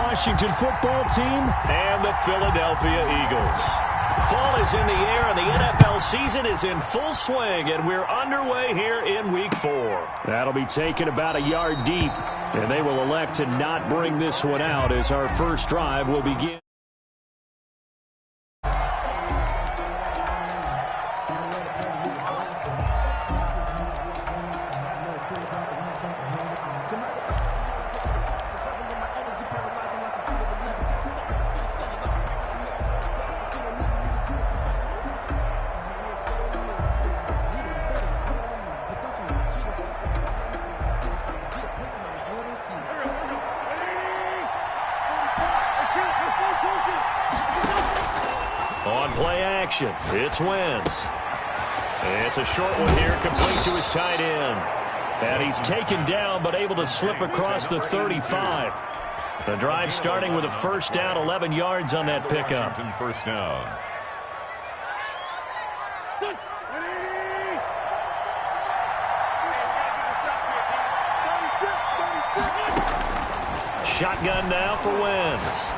Washington football team and the Philadelphia Eagles. Fall is in the air, and the NFL season is in full swing, and we're underway here in Week 4. That'll be taken about a yard deep, and they will elect to not bring this one out as our first drive will begin. On play action, it's Wentz. It's a short one here, complete to his tight end. And he's taken down, but able to slip across the 35. The drive starting with a first down, 11 yards on that pickup. First down. Shotgun now for Wentz.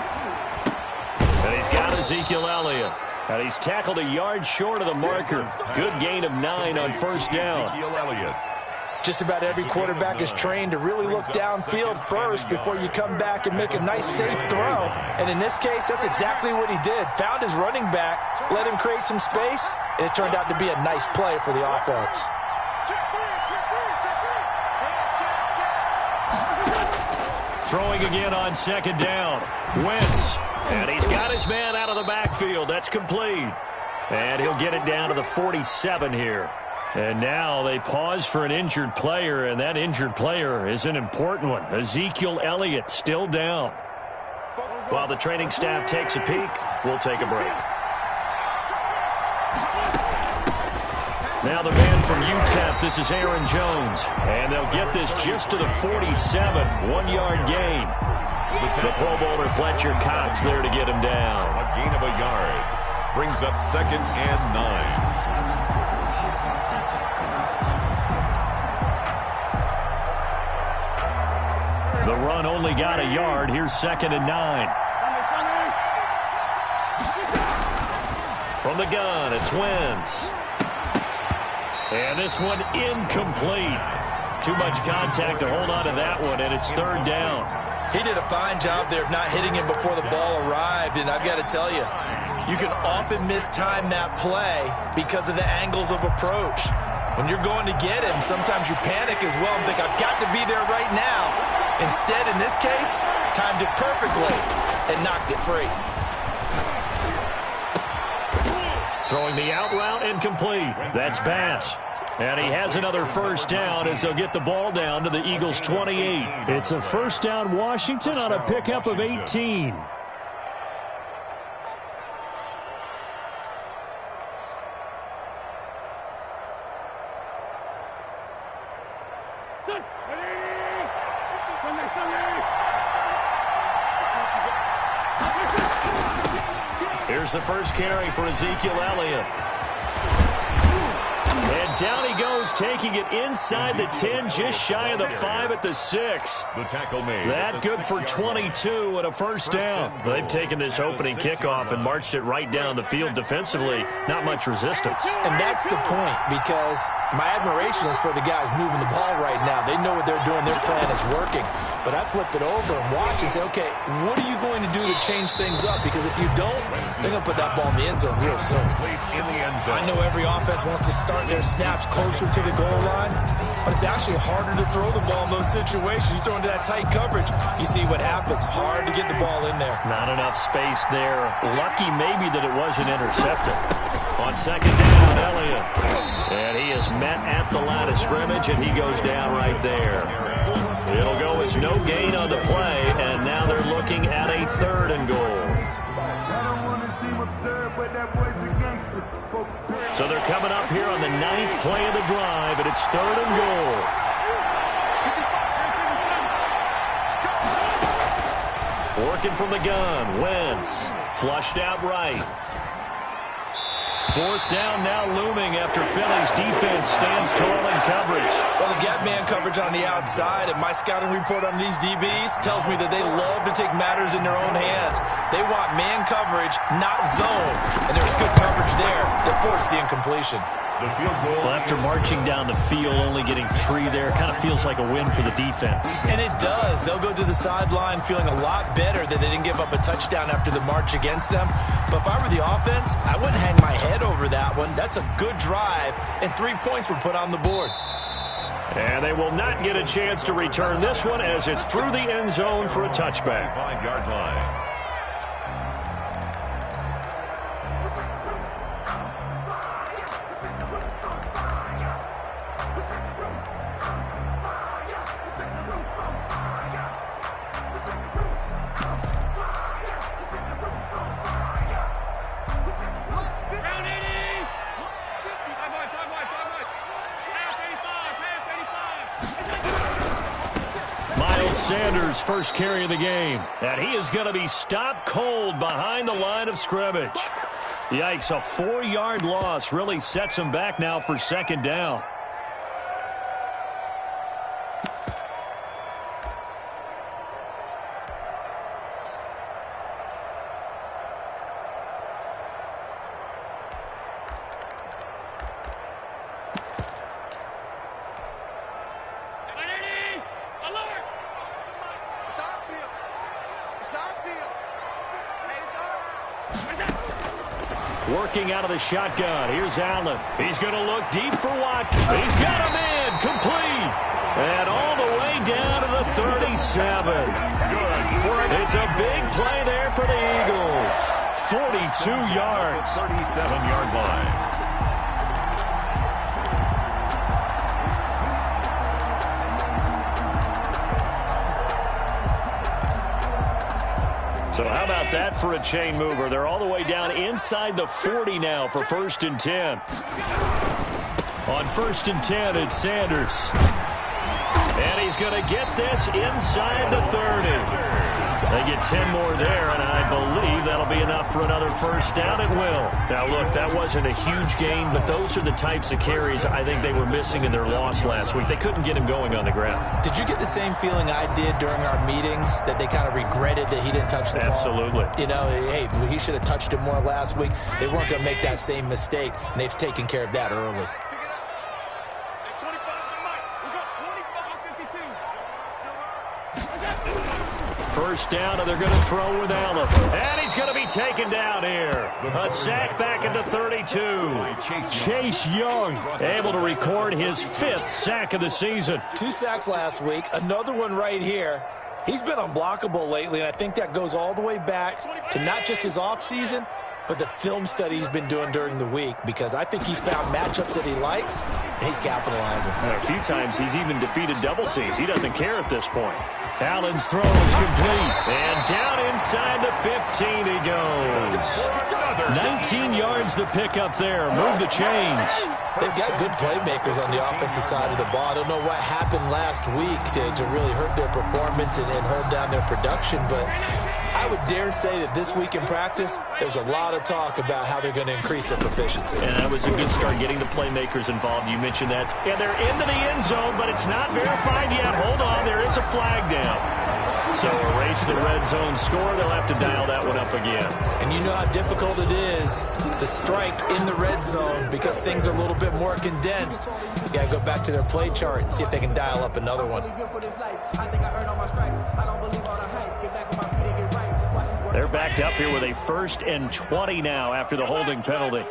And he's got Ezekiel Elliott. And he's tackled a yard short of the marker. Good gain of 9 on first down. Ezekiel Elliott. Just about every quarterback is trained to really look downfield first before you come back and make a nice, safe throw. And in this case, that's exactly what he did. Found his running back, let him create some space, and it turned out to be a nice play for the offense. Throwing again on second down. Wentz. And he's got his man out of the backfield. That's complete. And he'll get it down to the 47 here. And now they pause for an injured player, and that injured player is an important one. Ezekiel Elliott still down. While the training staff takes a peek, we'll take a break. Now the man from UTEP, this is Aaron Jones. And they'll get this just to the 47, 1-yard gain. The Pro Bowler Fletcher Cox there to get him down. A gain of a yard. Brings up 2nd and 9. The run only got a yard. Here's 2nd and 9. From the gun, it's Wentz. And this one incomplete. Too much contact to hold on to that one, and it's 3rd down. He did a fine job there of not hitting him before the ball arrived, and I've got to tell you, you can often mistime that play because of the angles of approach. When you're going to get him, sometimes you panic as well and think, I've got to be there right now. Instead, in this case, timed it perfectly and knocked it free. Throwing the out route incomplete. That's Bass. And he has another first down as they'll get the ball down to the Eagles' 28. It's a first down Washington on a pickup of 18. Here's the first carry for Ezekiel Elliott. And down he goes, taking it inside the 10, just shy of the 5 at the 6. The tackle made. That good for 22 and a first down. They've taken this opening kickoff and marched it right down the field defensively. Not much resistance. And that's the point, because my admiration is for the guys moving the ball right now. They know what they're doing. Their plan is working. But I flip it over and watch and say, okay, what are you going to do to change things up? Because if you don't, they're going to put that ball in the end zone real soon. I know every offense wants to start their snaps closer to the goal line, but it's actually harder to throw the ball in those situations. You throw into that tight coverage, you see what happens. Hard to get the ball in there. Not enough space there. Lucky maybe that it wasn't intercepted. On second down, Elliott. And he is met at the line of scrimmage, and he goes down right there. It'll go as no gain on the play, and now they're looking at a 3rd and goal. So they're coming up here on the 9th play of the drive, and it's 3rd and goal. Working from the gun, Wentz. Flushed out right. Fourth down now looming after Philly's defense stands tall in coverage. Well, they've got man coverage on the outside, and my scouting report on these DBs tells me that they love to take matters in their own hands. They want man coverage, not zone. And there's good coverage there that forced the incompletion. Well, after marching down the field, only getting 3 there, kind of feels like a win for the defense. And it does. They'll go to the sideline feeling a lot better that they didn't give up a touchdown after the march against them. But if I were the offense, I wouldn't hang my head over that one. That's a good drive, and 3 points were put on the board. And they will not get a chance to return this one as it's through the end zone for a touchback. 5-yard line. Sanders' first carry of the game. And he is going to be stopped cold behind the line of scrimmage. Yikes, a 4-yard loss really sets him back now for second down. Working out of the shotgun. Here's Allen. He's going to look deep for Watkins. He's got him in. Complete. And all the way down to the 37. It's a big play there for the Eagles. 42 yards. 37-yard line. So how about that for a chain mover? They're all the way down inside the 40 now for 1st and 10. On 1st and 10, it's Sanders. And he's going to get this inside the 30. They get 10 more there, and I believe that'll be enough for another first down. It will. Now, look, that wasn't a huge gain, but those are the types of carries I think they were missing in their loss last week. They couldn't get him going on the ground. Did you get the same feeling I did during our meetings, that they kind of regretted that he didn't touch the ball? Absolutely. You know, hey, he should have touched it more last week. They weren't going to make that same mistake, and they've taken care of that early. First down, and they're going to throw with Allen. And he's going to be taken down here. A sack back into 32. Chase Young able to record his 5th sack of the season. 2 sacks last week, another one right here. He's been unblockable lately, and I think that goes all the way back to not just his offseason, but the film study he's been doing during the week, because I think he's found matchups that he likes, and he's capitalizing. And a few times he's even defeated double teams. He doesn't care at this point. Allen's throw is complete. And down inside the 15 he goes. 19 yards the pickup there. Move the chains. They've got good playmakers on the offensive side of the ball. I don't know what happened last week to really hurt their performance and hold down their production, but I would dare say that this week in practice, there's a lot of talk about how they're going to increase their proficiency. And that was a good start getting the playmakers involved. You mentioned that. And they're into the end zone, but it's not verified yet. Hold on, there is a flag down. So erase the red zone score. They'll have to dial that one up again. And you know how difficult it is to strike in the red zone because things are a little bit more condensed. You got to go back to their play chart and see if they can dial up another one. They're backed up here with a 1st and 20 now after the holding penalty.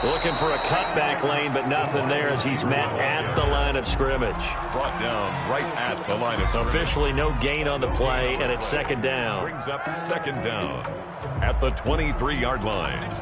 Looking for a cutback lane, but nothing there as he's met at the line of scrimmage. Brought down right at the line of scrimmage. Officially no gain on the play, and it's 2nd down. Brings up 2nd down at the 23-yard line.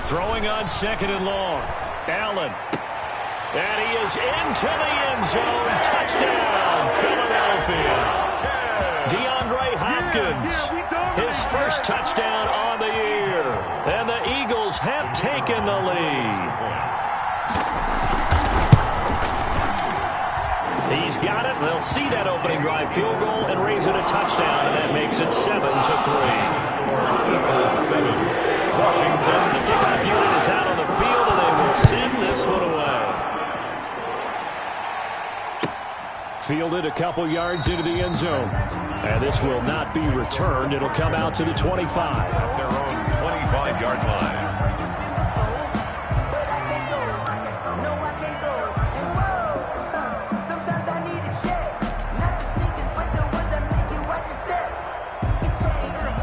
Throwing on 2nd and long. Allen. And he is into the end zone. Touchdown, Philadelphia. DeAndre Hopkins, his first touchdown on the year. And the Eagles have taken the lead. He's got it. They'll see that opening drive field goal and raise it a touchdown, and that makes it 7-3. Washington. The kickoff unit is out on the field, and they will send this one away. Fielded a couple yards into the end zone. And this will not be returned. It'll come out to the 25. At their own 25-yard line.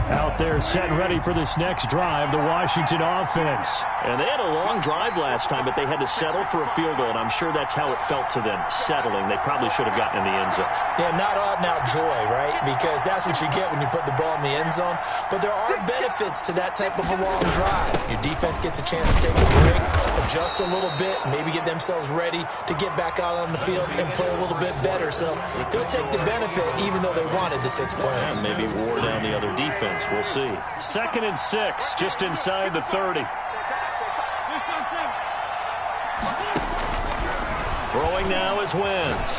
Out there set and ready for this next drive, the Washington offense. And they had a long drive last time, but they had to settle for a field goal, and I'm sure that's how it felt to them, settling. They probably should have gotten in the end zone. Yeah, not out-and-out joy, right? Because that's what you get when you put the ball in the end zone. But there are benefits to that type of a long drive. Your defense gets a chance to take a break, adjust a little bit, maybe get themselves ready to get back out on the field and play a little bit better. So they'll take the benefit even though they wanted the 6 points. Yeah, maybe wore down the other defense. We'll see. 2nd and 6, just inside the 30. Throwing now is Wentz.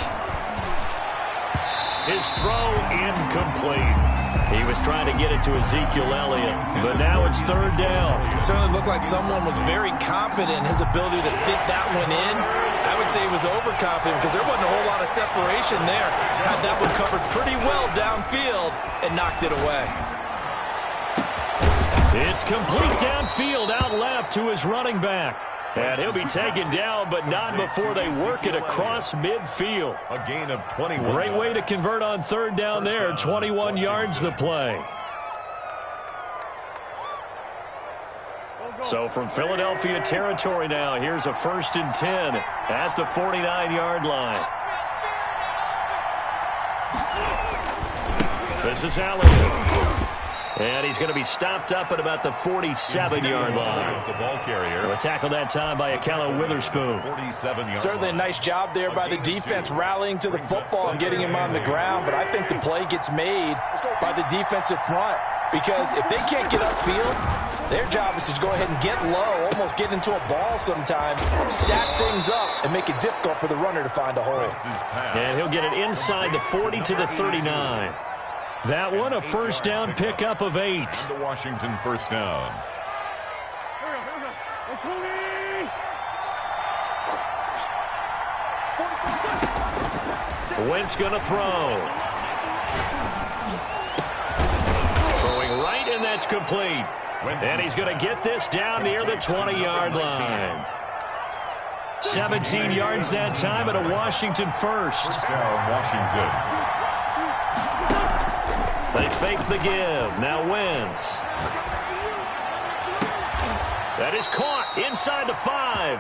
His throw incomplete. He was trying to get it to Ezekiel Elliott, but now it's 3rd down. It certainly looked like someone was very confident in his ability to fit that one in. I would say he was overconfident because there wasn't a whole lot of separation there. Had that one covered pretty well downfield and knocked it away. It's complete downfield out left to his running back. And he'll be taken down, but not before they work it across midfield. A gain of 21. Great way to convert on 3rd down there. 21 yards the play. So from Philadelphia territory now, here's a 1st and 10 at the 49-yard line. This is Allen. And he's going to be stopped up at about the 47-yard line. The ball carrier. A tackle that time by Akello Witherspoon. 47-yard Certainly a nice job there by the defense rallying to the football and getting him on the ground. But I think the play gets made by the defensive front. Because if they can't get upfield, their job is to go ahead and get low, almost get into a ball sometimes, stack things up, and make it difficult for the runner to find a hole. And he'll get it inside the 40 to the 39. That one, a 1st down pickup of 8. The Washington 1st down. Wentz going to throw. Throwing right, and that's complete. And he's going to get this down near the 20-yard line. 17 yards that time at a Washington 1st. Down Washington. They fake the give. Now Wentz. That is caught inside the 5.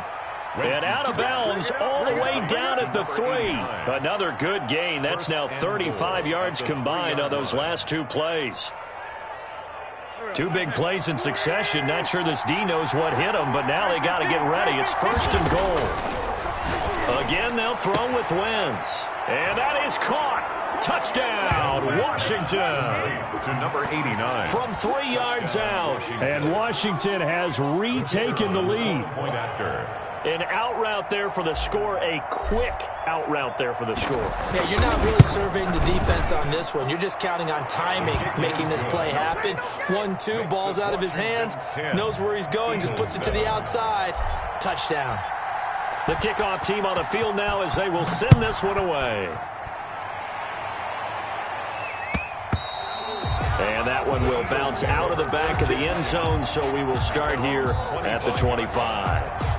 And out of bounds all the way down at the 3. Another good gain. That's now 35 yards combined on those last 2 plays. 2 big plays in succession. Not sure this D knows what hit them, but now they got to get ready. It's 1st and goal. Again, they'll throw with Wentz. And that is caught. Touchdown, Washington. To number 89. From 3 yards out. And Washington has retaken the lead. Point after. An out route there for the score. A quick out route there for the score. Yeah, you're not really surveying the defense on this one. You're just counting on timing, making this play happen. 1-2, ball's out of his hands. Knows where he's going, just puts it to the outside. Touchdown. The kickoff team on the field now as they will send this one away. And that one will bounce out of the back of the end zone, so we will start here at the 25.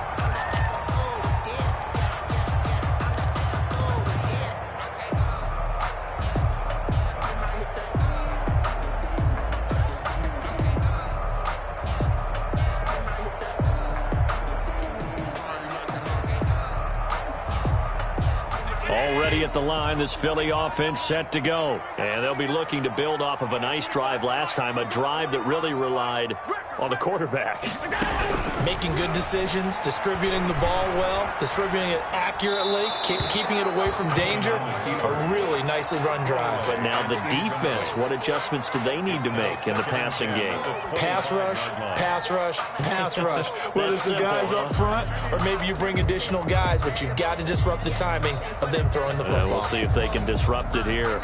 Already at the line, this Philly offense set to go. And they'll be looking to build off of a nice drive last time, a drive that really relied on the quarterback. Making good decisions, distributing the ball well, distributing it accurately, keeping it away from danger. A really nicely run drive. But now the defense, what adjustments do they need to make in the passing game? Pass rush, pass rush, pass rush. Whether it's the guys up front or maybe you bring additional guys, but you've got to disrupt the timing of them throwing the football. We'll see if they can disrupt it here.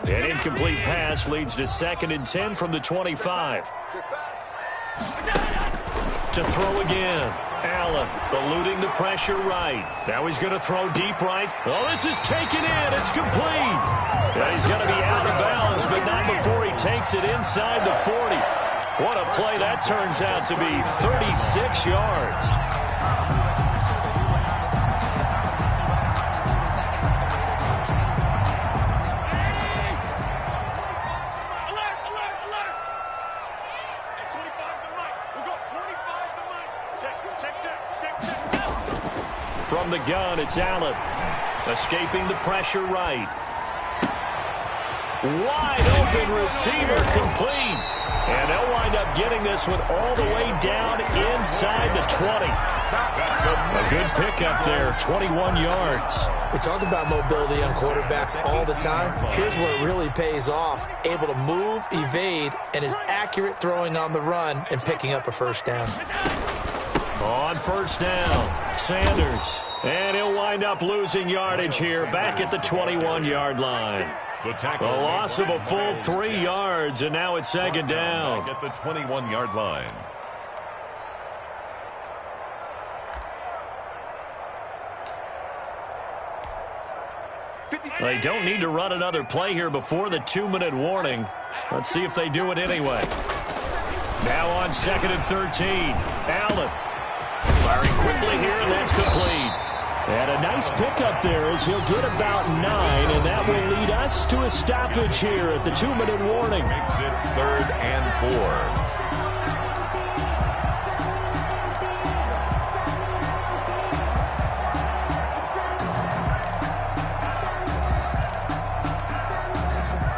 An incomplete pass leads to 2nd and 10 from the 25. To throw again. Allen eluding the pressure right. Now he's going to throw deep right. Well, this is taken in. It's complete. And he's going to be out of bounds, but not before he takes it inside the 40. What a play that turns out to be. 36 yards. From the gun, it's Allen. Escaping the pressure right. Wide open receiver complete. And they'll wind up getting this one all the way down inside the 20. A good pickup there, 21 yards. We talk about mobility on quarterbacks all the time. Here's where it really pays off. Able to move, evade, and is accurate throwing on the run and picking up a first down. On first down, Sanders. And he'll wind up losing yardage here back at the 21-yard line. A loss of a full 3 yards, and now it's 2nd down. At the 21-yard line. They don't need to run another play here before the 2-minute warning. Let's see if they do it anyway. Now on 2nd and 13, Allen. Firing quickly here, and that's complete. And a nice pickup there as he'll get about 9, and that will lead us to a stoppage here at the 2-minute warning. Makes it 3rd and 4.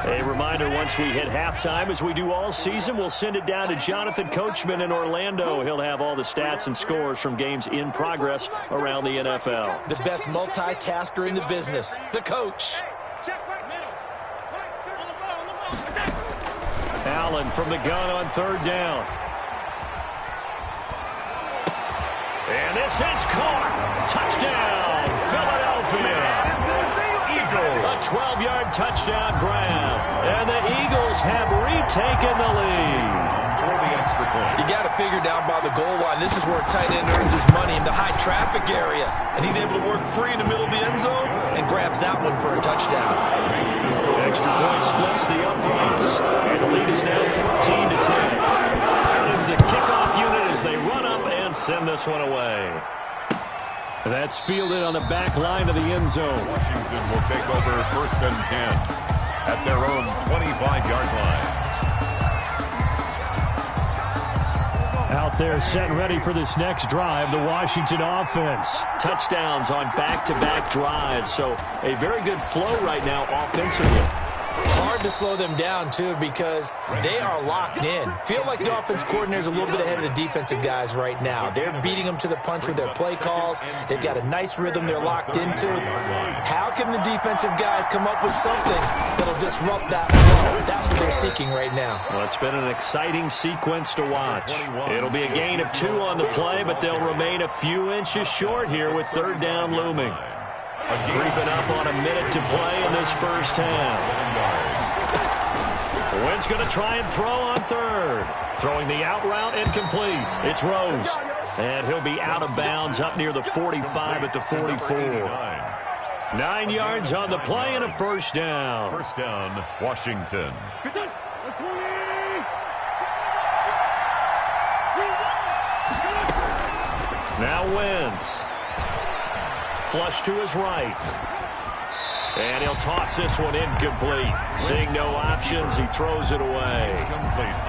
A reminder, once we hit halftime, as we do all season, we'll send it down to Jonathan Coachman in Orlando. He'll have all the stats and scores from games in progress around the NFL. The best multitasker in the business, the coach. Allen from the gun on 3rd down. And this is caught. Touchdown, Philadelphia. A 12-yard touchdown grab. And the Eagles have retaken the lead. For the extra point. You got to figure down by the goal line. This is where a tight end earns his money in the high traffic area. And he's able to work free in the middle of the end zone and grabs that one for a touchdown. Extra point splits the uprights. And the lead is now 14-10. That is the kickoff unit as they run up and send this one away. That's fielded on the back line of the end zone. Washington will take over 1st and 10 at their own 25-yard line. Out there set and ready for this next drive, the Washington offense. Touchdowns on back-to-back drives, so a very good flow right now offensively. Hard to slow them down, too, because they are locked in. Feel like the offense coordinator's a little bit ahead of the defensive guys right now. They're beating them to the punch with their play calls. They've got a nice rhythm they're locked into. How can the defensive guys come up with something that'll disrupt that flow? That's what they're seeking right now. Well, it's been an exciting sequence to watch. It'll be a gain of 2 on the play, but they'll remain a few inches short here with 3rd down looming. Creeping up on a minute to play in this first half. Wynn's going to try and throw on 3rd. Throwing the out route incomplete. It's Rose. And he'll be out of bounds up near the 45 at the 44. 9 yards on the play and a first down. First down, Washington. Now Wentz. Flush to his right. And he'll toss this one incomplete. Seeing no options, he throws it away.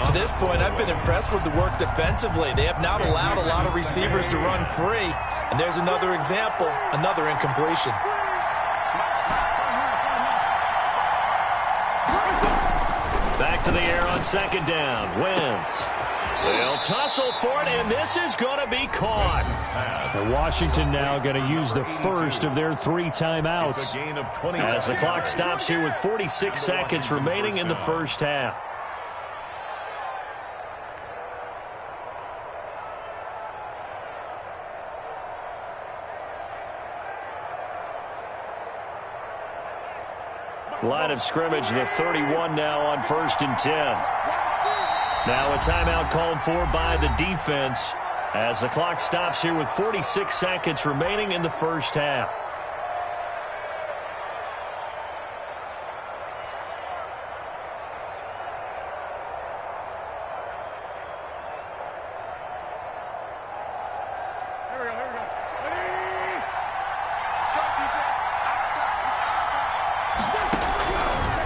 To this point, I've been impressed with the work defensively. They have not allowed a lot of receivers to run free. And there's another example, another incompletion. on second down. Wentz. They'll tussle for it, and this is going to be caught. And Washington now going to use the first of their 3 timeouts. As the clock stops here with 46 seconds remaining in the first half. Line of scrimmage, the 31 now on 1st and 10. Now a timeout called for by the defense as the clock stops here with 46 seconds remaining in the first half.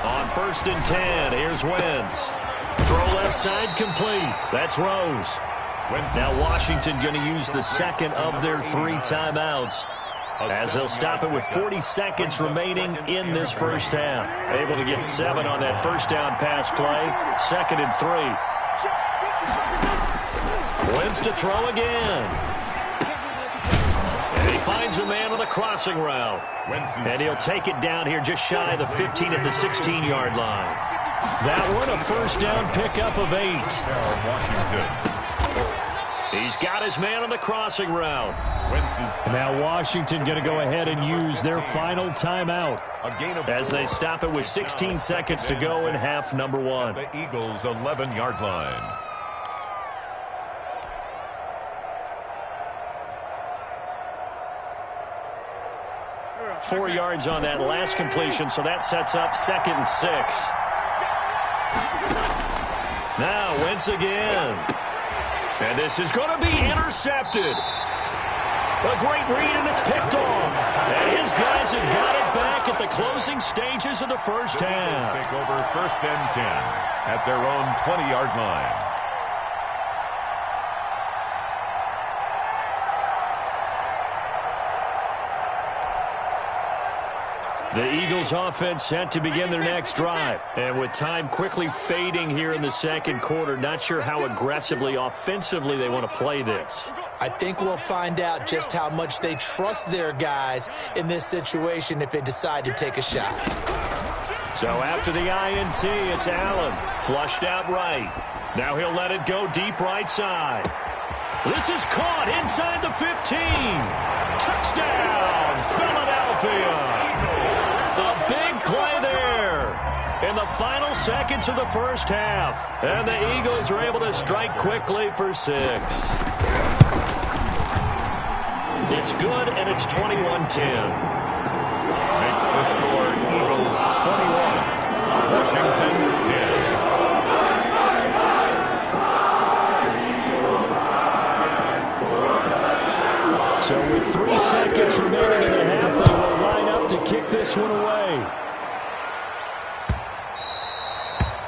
On 1st and 10, here's Wentz. Throw left side complete. That's Rose. Now Washington going to use the second of their 3 timeouts as they'll stop it with 40 seconds remaining in this first half. Able to get 7 on that first down pass play. 2nd and 3. Wentz to throw again. And he finds a man on the crossing route. And he'll take it down here just shy of the 15 at the 16-yard line. That one a first down pickup of 8. He's got his man on the crossing route. Now Washington going to go ahead and use their final timeout as they stop it with 16 seconds to go in half number 1. The Eagles' 11-yard line. Four yards on that last completion, so that sets up 2nd and 6. Now Wentz again. And this is going to be intercepted. A great read, and it's picked off. And his guys have got it back at the closing stages of the first half. Take over 1st and 10 at their own 20-yard line. The Eagles offense set to begin their next drive. And with time quickly fading here in the second quarter, not sure how aggressively, offensively they want to play this. I think we'll find out just how much they trust their guys in this situation if they decide to take a shot. So after the INT, it's Allen. Flushed out right. Now he'll let it go deep right side. This is caught inside the 15. Touchdown, Philadelphia. A big play there in the final seconds of the first half. And the Eagles are able to strike quickly for 6. It's good, and it's 21-10. Makes the score Eagles 21, Washington 10. So with 3 seconds remaining in the half, they will line up to kick this one away.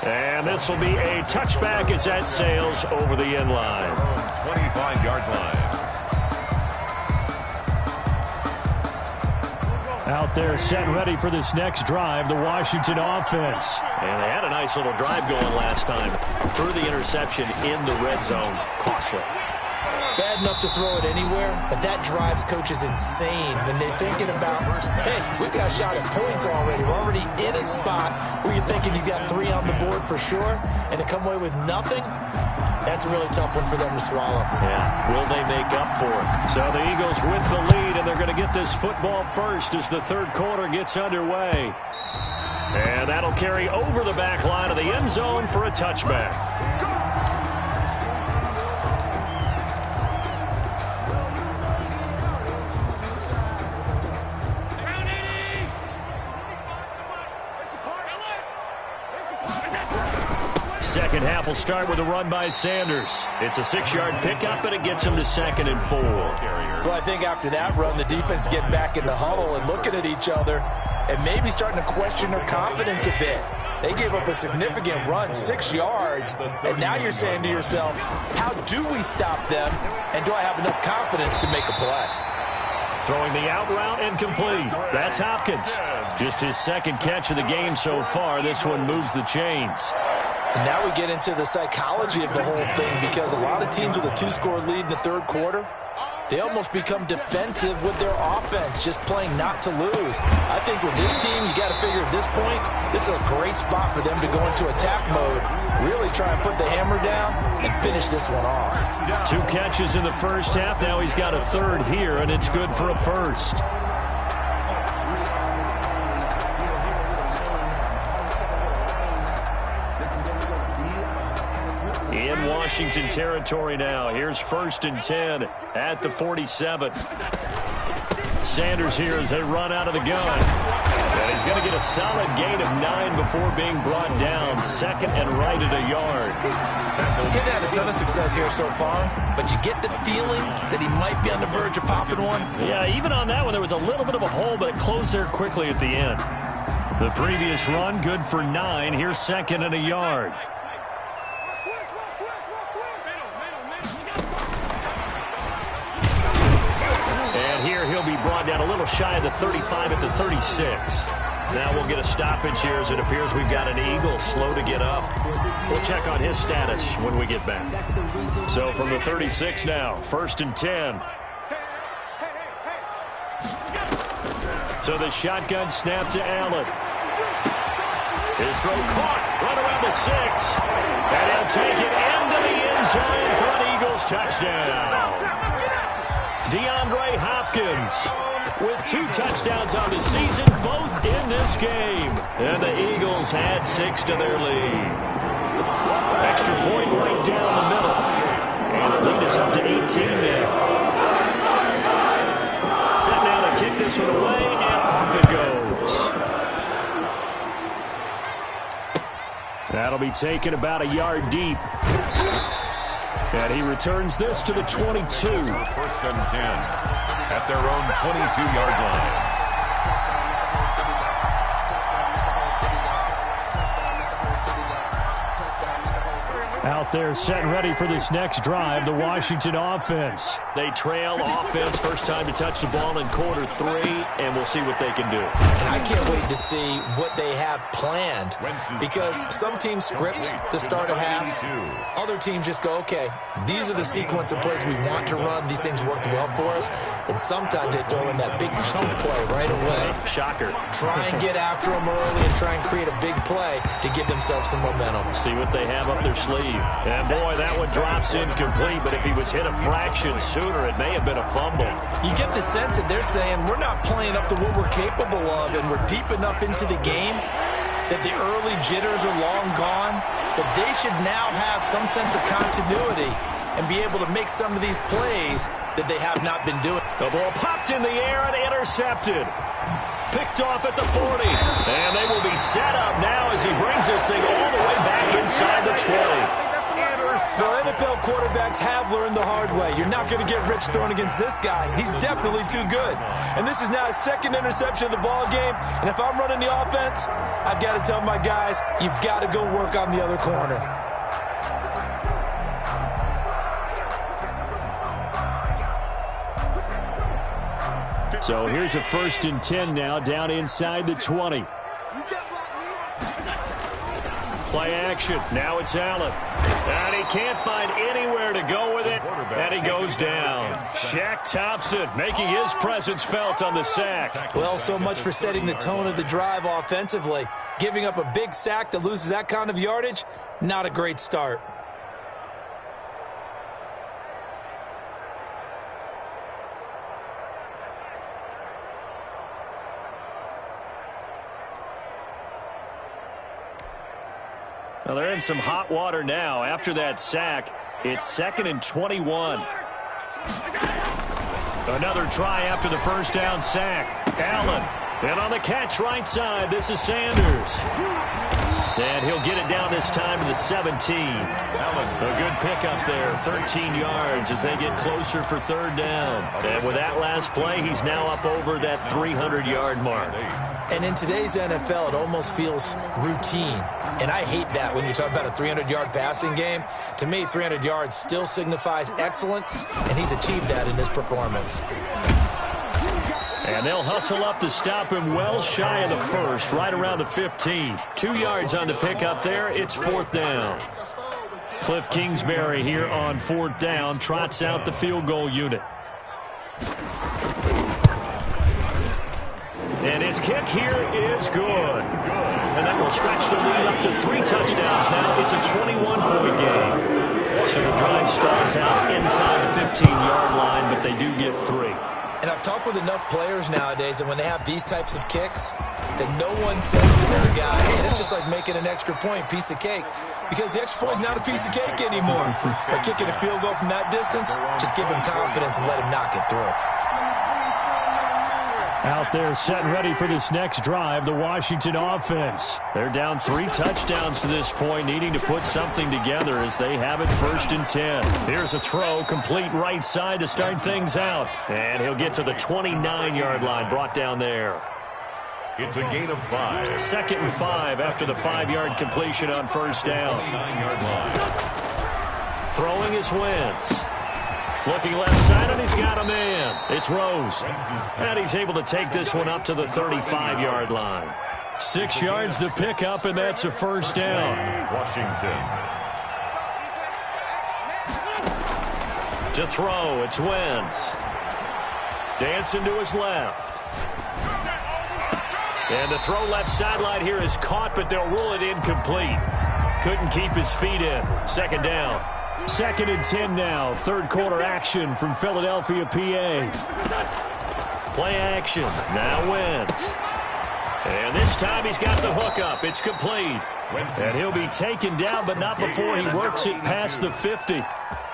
And this will be a touchback as that sails over the end line. 25-yard line. Out there set and ready for this next drive, the Washington offense. And they had a nice little drive going last time. Threw the interception in the red zone. Costly. Bad enough to throw it anywhere, but that drives coaches insane when they're thinking about, hey, we got a shot at points already. We're already in a spot where you're thinking you got 3 on the board for sure, and to come away with nothing, that's a really tough one for them to swallow. Yeah, will they make up for it? So the Eagles with the lead, and they're going to get this football first as the third quarter gets underway. And that'll carry over the back line of the end zone for a touchback. Second half will start with a run by Sanders. It's a 6-yard pickup, and it gets him to 2nd and 4. Well, I think after that run, the defense getting back in the huddle and looking at each other and maybe starting to question their confidence a bit. They gave up a significant run, 6 yards, and now you're saying to yourself, how do we stop them, and do I have enough confidence to make a play? Throwing the out route and complete. That's Hopkins. Just his 2nd catch of the game so far. This one moves the chains. And now we get into the psychology of the whole thing, because a lot of teams with a 2-score lead in the third quarter, they almost become defensive with their offense, just playing not to lose. I think with this team, you got to figure at this point, this is a great spot for them to go into attack mode, really try and put the hammer down and finish this one off. 2 catches in the first half. Now he's got a third here, and it's good for a first. In Washington territory now. Here's 1st and 10 at the 47. Sanders here as they run out of the gun. And he's going to get a solid gain of 9 before being brought down. 2nd and right at a yard. He's had a ton of success here so far, but you get the feeling that he might be on the verge of popping one. Yeah, even on that one, there was a little bit of a hole, but it closed there quickly at the end. The previous run, good for 9. Here's 2nd and a yard. And here he'll be brought down a little shy of the 35 at the 36. Now we'll get a stoppage here as it appears we've got an Eagle slow to get up. We'll check on his status when we get back. So from the 36 now, 1st and 10. So the shotgun snap to Allen. His throw caught, run around the 6. And he'll take it into the end zone for an Eagles touchdown. DeAndre Hopkins with 2 touchdowns on the season, both in this game. And the Eagles had 6 to their lead. Extra point right down the middle. And the lead is up to 18 now. Set now to kick this one away, and off it goes. That'll be taken about a yard deep. And he returns this to the 22. 1st and 10 at their own 22-yard line. Out there set and ready for this next drive, the Washington offense. They trail offense, first time to touch the ball in quarter 3, and we'll see what they can do. And I can't wait to see what they have planned, because some teams script to start a half. Other teams just go, okay, these are the sequence of plays we want to run. These things worked well for us. And sometimes they throw in that big chunk play right away. Shocker. Try and get after them early and try and create a big play to give themselves some momentum. See what they have up their sleeve. And boy, that one drops incomplete, but if he was hit a fraction sooner, it may have been a fumble. You get the sense that they're saying we're not playing up to what we're capable of, and we're deep enough into the game that the early jitters are long gone, that they should now have some sense of continuity and be able to make some of these plays that they have not been doing. The ball popped in the air and intercepted. Picked off at the 40. And they will be set up now as he brings this thing all the way back inside the 20. Well, NFL quarterbacks have learned the hard way. You're not going to get rich throwing against this guy. He's definitely too good. And this is now his 2nd interception of the ball game. And if I'm running the offense, I've got to tell my guys, you've got to go work on the other corner. So here's a 1st and 10 now, down inside the 20. Play action. Now it's Allen. And he can't find anywhere to go with it. And he goes down. Shaq Thompson making his presence felt on the sack. Well, so much for setting the tone of the drive offensively. Giving up a big sack that loses that kind of yardage, not a great start. Well, they're in some hot water now. After that sack, it's 2nd and 21. Another try after the first down sack. Allen. And on the catch right side, this is Sanders. And he'll get it down this time to the 17. Allen, a good pickup there, 13 yards as they get closer for 3rd down. And with that last play, he's now up over that 300-yard mark. And in today's NFL, it almost feels routine. And I hate that when you talk about a 300-yard passing game. To me, 300 yards still signifies excellence, and he's achieved that in this performance. And they'll hustle up to stop him well shy of the first, right around the 15. 2 yards on the pickup there. It's 4th down. Cliff Kingsbury here on 4th down, trots out the field goal unit. And his kick here is good. And that will stretch the lead up to 3 touchdowns now. It's a 21-point game. So the drive stalls out inside the 15-yard line, but they do get 3. And I've talked with enough players nowadays that when they have these types of kicks, that no one says to their guy, hey, it's just like making an extra point, piece of cake. Because the extra point is not a piece of cake anymore. By kicking a field goal from that distance, just give him confidence and let him knock it through. Out there set and ready for this next drive, the Washington offense. They're down 3 touchdowns to this point, needing to put something together as they have it 1st and 10. Here's a throw, complete right side to start things out. And he'll get to the 29-yard line, brought down there. It's a gain of 5. 2nd and 5 after the 5-yard completion on 1st down. 29-yard line. Throwing is Wentz. Looking left side, and he's got a man. It's Rose. And he's able to take this one up to the 35-yard line. 6 yards to pick up, and that's a 1st down. Washington. To throw, it's Wentz. Dancing to his left. And the throw left sideline here is caught, but they'll rule it incomplete. Couldn't keep his feet in. 2nd down. 2nd and 10 now. 3rd quarter action from Philadelphia, PA. Play action. Now Wentz. And this time he's got the hookup. It's complete. And he'll be taken down, but not before he works it past the 50.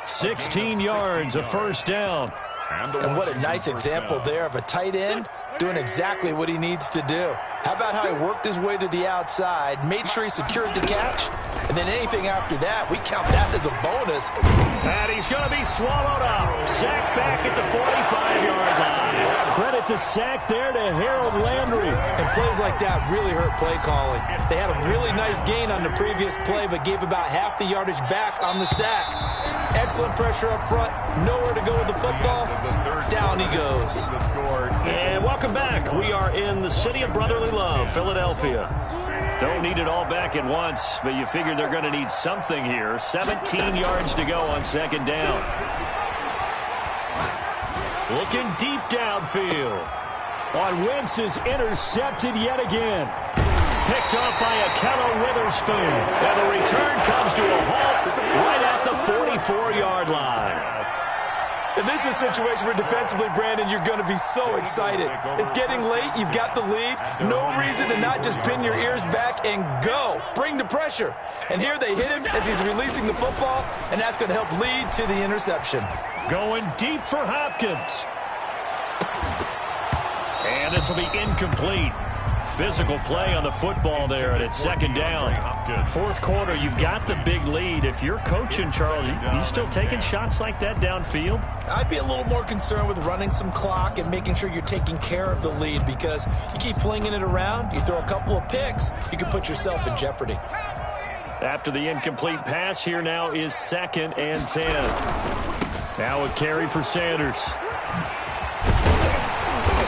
16 yards, a 1st down. And what a nice example there of a tight end doing exactly what he needs to do. How about how he worked his way to the outside, made sure he secured the catch, and then anything after that, we count that as a bonus. And he's going to be swallowed up. Sacked back at the 45-yard line. Credit the sack there to Harold Landry. And plays like that really hurt play calling. They had a really nice gain on the previous play, but gave about half the yardage back on the sack. Excellent pressure up front. Nowhere to go with the football. Down he goes. And welcome back. We are in the city of brotherly love, Philadelphia. Don't need it all back at once, but you figure they're going to need something here. 17 yards to go on 2nd down. Looking deep downfield. On Wentz is intercepted yet again. Picked off by Akello Witherspoon. And the return comes to a halt right at the 44-yard line. And this is a situation where defensively, Brandon, you're going to be so excited. It's getting late. You've got the lead. No reason to not just pin your ears back and go. Bring the pressure. And here they hit him as he's releasing the football, and that's going to help lead to the interception. Going deep for Hopkins. And this will be incomplete. Physical play on the football there, and it's 2nd down. 4th quarter, you've got the big lead. If you're coaching, Charles, you still taking shots like that downfield? I'd be a little more concerned with running some clock and making sure you're taking care of the lead, because you keep flinging it around, you throw a couple of picks, you can put yourself in jeopardy. After the incomplete pass, here now is 2nd and 10. Now a carry for Sanders.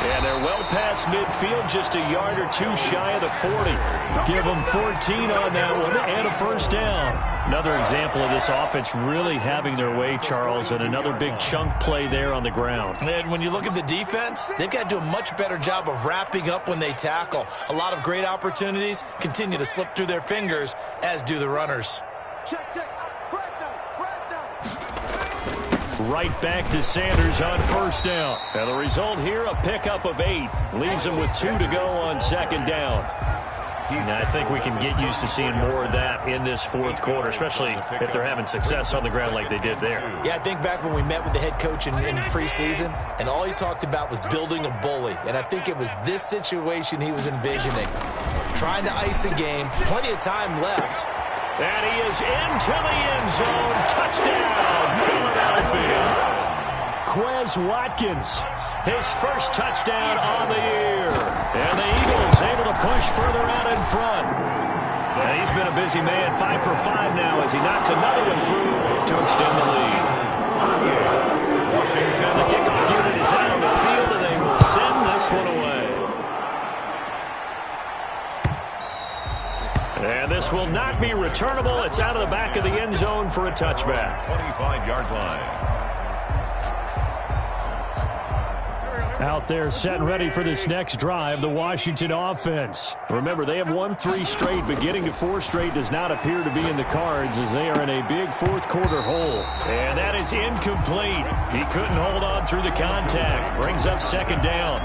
And they're well past midfield, just a yard or two shy of the 40. Give them 14 on that one and a 1st down. Another example of this offense really having their way, Charles, and another big chunk play there on the ground. And when you look at the defense, they've got to do a much better job of wrapping up when they tackle. A lot of great opportunities continue to slip through their fingers, as do the runners. Check. Right back to Sanders on 1st down. And the result here, a pickup of 8. Leaves him with 2 to go on 2nd down. And I think we can get used to seeing more of that in this 4th quarter, especially if they're having success on the ground like they did there. Yeah, I think back when we met with the head coach in preseason, and all he talked about was building a bully. And I think it was this situation he was envisioning. Trying to ice a game, plenty of time left. And he is into the end zone. Touchdown, Philadelphia. Quez Watkins, his first touchdown on the year. And the Eagles able to push further out in front. And he's been a busy man, 5 for 5 now as he knocks another one through to extend the lead. Washington, the kickoff unit is out on the field, and they will send this one returnable. It's out of the back of the end zone for a touchback. 25-yard line. Out there set and ready for this next drive, the Washington offense. Remember, they have won 3 straight, but getting to 4 straight does not appear to be in the cards as they are in a big fourth-quarter hole. And that is incomplete. He couldn't hold on through the contact. Brings up second down.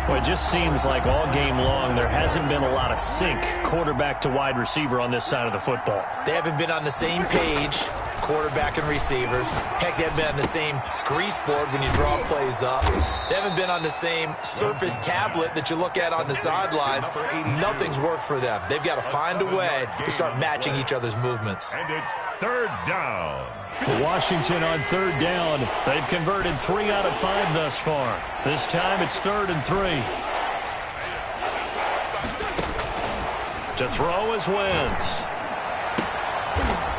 Well, it just seems like all game long there hasn't been a lot of sync quarterback to wide receiver on this side of the football. They haven't been on the same page, quarterback and receivers. Heck, they haven't been on the same grease board when you draw plays up. They haven't been on the same surface tablet that you look at on the sidelines. Nothing's worked for them. They've got to find a way to start matching each other's movements. And it's third down. Washington on third down. They've converted 3 out of 5 thus far. This time it's 3rd and 3. To throw is Wentz.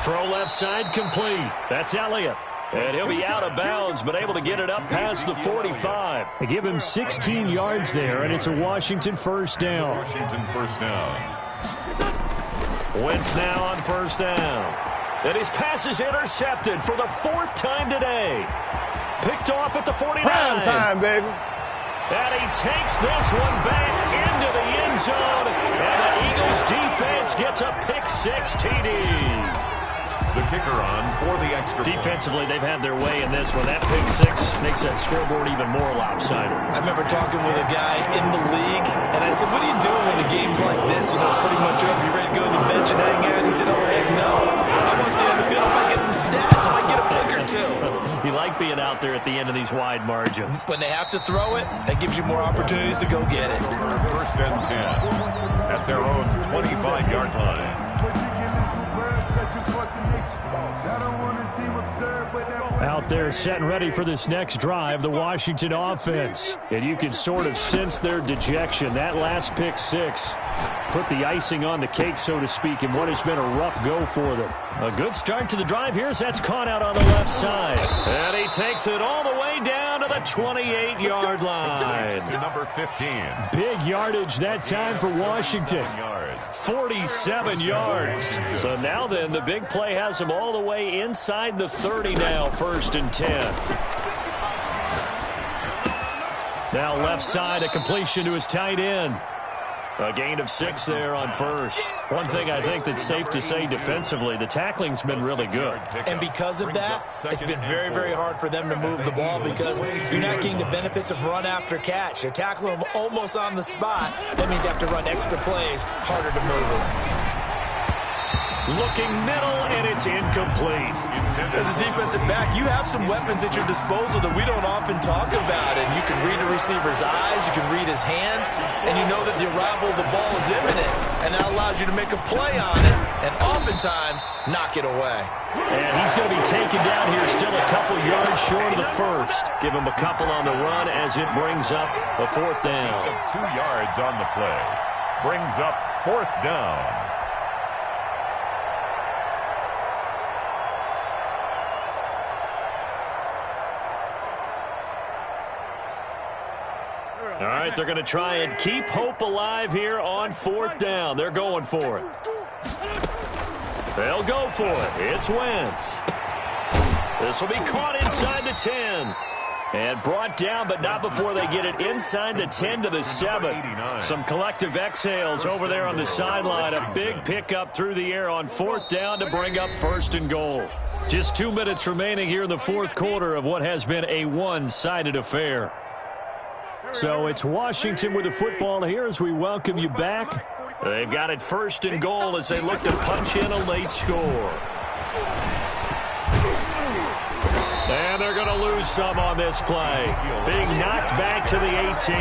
Throw left side complete. That's Elliott. And he'll be out of bounds, but able to get it up past the 45. They give him 16 yards there, and it's a Washington first down. Washington first down. Wentz now on first down. And his pass is intercepted for the 4th time today. Picked off at the 49. Prime time, baby. And he takes this one back into the end zone. And the Eagles defense gets a pick-6 TD. The kicker on for the extra point. Defensively, they've had their way in this one. That pick-6 makes that scoreboard even more lopsided. I remember talking with a guy in the league, and I said, what are you doing when the game's like this? You know, it's pretty much over. You ready to go to the bench and hang out? And he said, oh, heck no. I want to stay on the field. I might get some stats. I might get a pick or two. You like being out there at the end of these wide margins. When they have to throw it, that gives you more opportunities to go get it. First and 10 at their own 25-yard line. Out there set and ready for this next drive, the Washington offense. And you can sort of sense their dejection. That last pick-6 put the icing on the cake, so to speak, in what has been a rough go for them. A good start to the drive here as that's caught out on the left side. And he takes it all the way down to the 28-yard line. To number 15. Big yardage that time for Washington. 47 yards. So now then, the big play has him all the way inside the 30 now, 1st and 10. Now left side, a completion to his tight end. A gain of 6 there on first. One thing I think that's safe to say defensively, the tackling's been really good. And because of that, it's been very, very hard for them to move the ball because you're not getting the benefits of run after catch. You're tackling them almost on the spot. That means you have to run extra plays, harder to move it. Looking middle, and it's incomplete. As a defensive back, you have some weapons at your disposal that we don't often talk about. And you can read a receiver's eyes, you can read his hands, and you know that the arrival of the ball is imminent. And that allows you to make a play on it, and oftentimes knock it away. And he's going to be taken down here still a couple yards short of the first. Give him a couple on the run as it brings up a 4th down. 2 yards on the play. Brings up 4th down. All right, they're going to try and keep hope alive here on 4th down. They're going for it. They'll go for it. It's Wentz. This will be caught inside the 10. And brought down, but not before they get it inside the 10 to the 7. Some collective exhales over there on the sideline. A big pickup through the air on 4th down to bring up 1st and goal. Just 2 minutes remaining here in the 4th quarter of what has been a one-sided affair. So it's Washington with the football here as we welcome you back. They've got it 1st and goal as they look to punch in a late score. And they're going to lose some on this play. Being knocked back to the 18.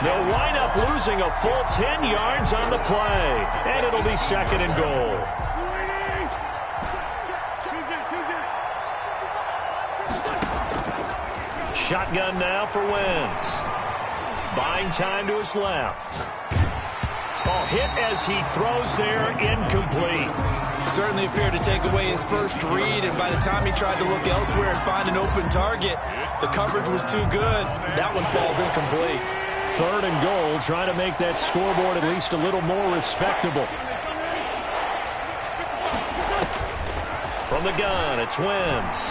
They'll wind up losing a full 10 yards on the play. And it'll be 2nd and goal. Shotgun now for Wentz. Buying time to his left. Ball hit as he throws there, incomplete. Certainly appeared to take away his first read, and by the time he tried to look elsewhere and find an open target, the coverage was too good. That one falls incomplete. 3rd and goal, trying to make that scoreboard at least a little more respectable. From the gun, it's Wentz.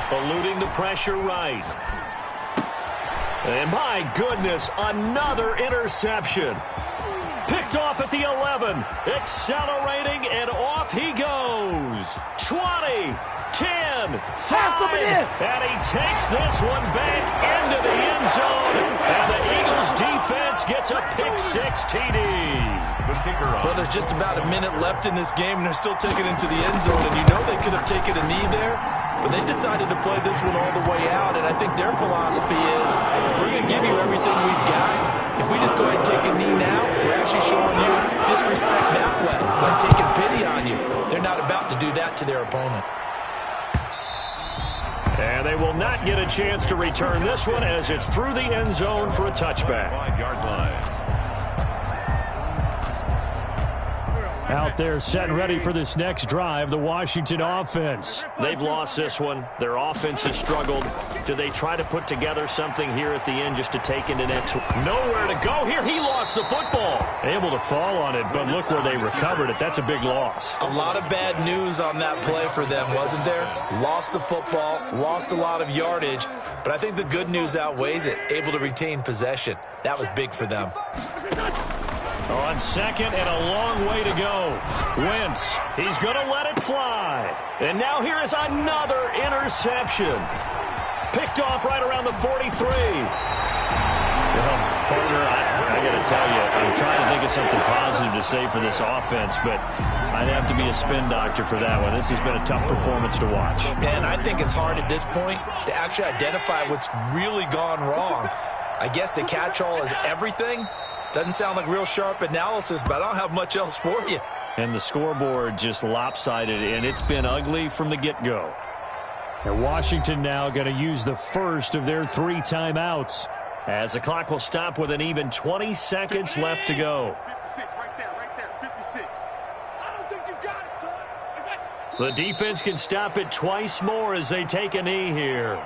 Eluding the pressure right. And my goodness, another interception. Picked off at the 11. Accelerating, and off he goes. 20, 10, 5. And he takes this one back into the end zone. And the Eagles defense gets a pick-6 TD. The kicker on. Well, there's just about a minute left in this game, and they're still taking it into the end zone. And you know they could have taken a knee there, but they decided to play this one all the way out. And I think their philosophy is, we're going to give you everything we've got. If we just go ahead and take a knee now, we're actually showing you disrespect that way, by taking pity on you. They're not about to do that to their opponent. And they will not get a chance to return this one as it's through the end zone for a touchback. 5-yard line. Out there set and ready for this next drive, the Washington offense. They've lost this one. Their offense has struggled. Do they try to put together something here at the end just to take into next? Nowhere to go here. He lost the football. Able to fall on it, but look where they recovered it. That's a big loss. A lot of bad news on that play for them, wasn't there? Lost the football, lost a lot of yardage, but I think the good news outweighs it. Able to retain possession. That was big for them. On second and a long way to go. Wentz, he's going to let it fly. And now here is another interception. Picked off right around the 43. Well, partner, I got to tell you, I'm trying to think of something positive to say for this offense, but I'd have to be a spin doctor for that one. This has been a tough performance to watch. And I think it's hard at this point to actually identify what's really gone wrong. I guess the catch-all is everything. Doesn't sound like real sharp analysis, but I don't have much else for you. And the scoreboard just lopsided, and it's been ugly from the get-go. And Washington now going to use the first of their 3 timeouts, as the clock will stop with an even 20 seconds left to go. 56, right there, 56. I don't think you got it, son. The defense can stop it twice more as they take a knee here.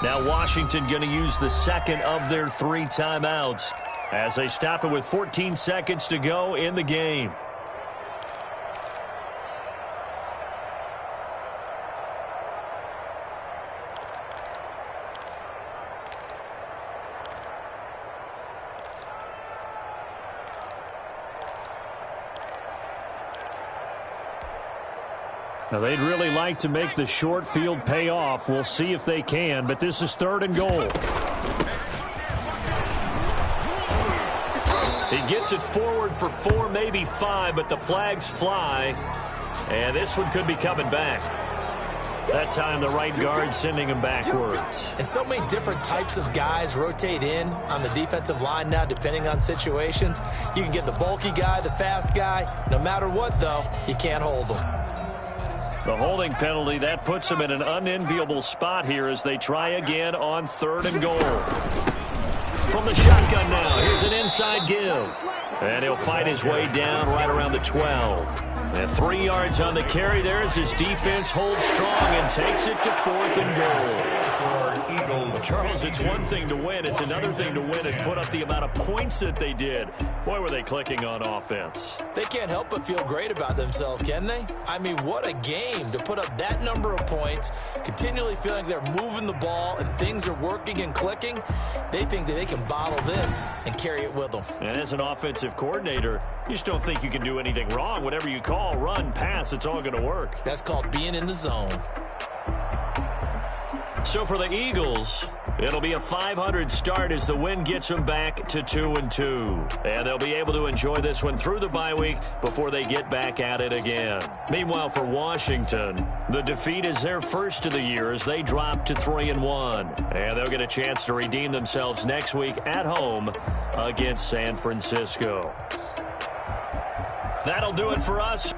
Now Washington going to use the second of their 3 timeouts as they stop it with 14 seconds to go in the game. Now, they'd really like to make the short field pay off. We'll see if they can, but this is 3rd and goal. He gets it forward for 4, maybe 5, but the flags fly. And this one could be coming back. That time the right guard sending him backwards. And so many different types of guys rotate in on the defensive line now, depending on situations. You can get the bulky guy, the fast guy. No matter what, though, you can't hold them. The holding penalty, that puts them in an unenviable spot here as they try again on 3rd and goal. From the shotgun now, here's an inside give. And he'll fight his way down right around the 12. And 3 yards on the carry there as his defense holds strong and takes it to 4th and goal. Charles, it's one thing to win. It's another thing to win and put up the amount of points that they did. Boy, were they clicking on offense. They can't help but feel great about themselves, can they? I mean, what a game to put up that number of points, continually feeling they're moving the ball and things are working and clicking. They think that they can bottle this and carry it with them. And as an offensive coordinator, you just don't think you can do anything wrong. Whatever you call, run, pass, it's all going to work. That's called being in the zone. So for the Eagles, it'll be a 500 start as the win gets them back to 2-2. And they'll be able to enjoy this one through the bye week before they get back at it again. Meanwhile, for Washington, the defeat is their first of the year as they drop to 3-1. And they'll get a chance to redeem themselves next week at home against San Francisco. That'll do it for us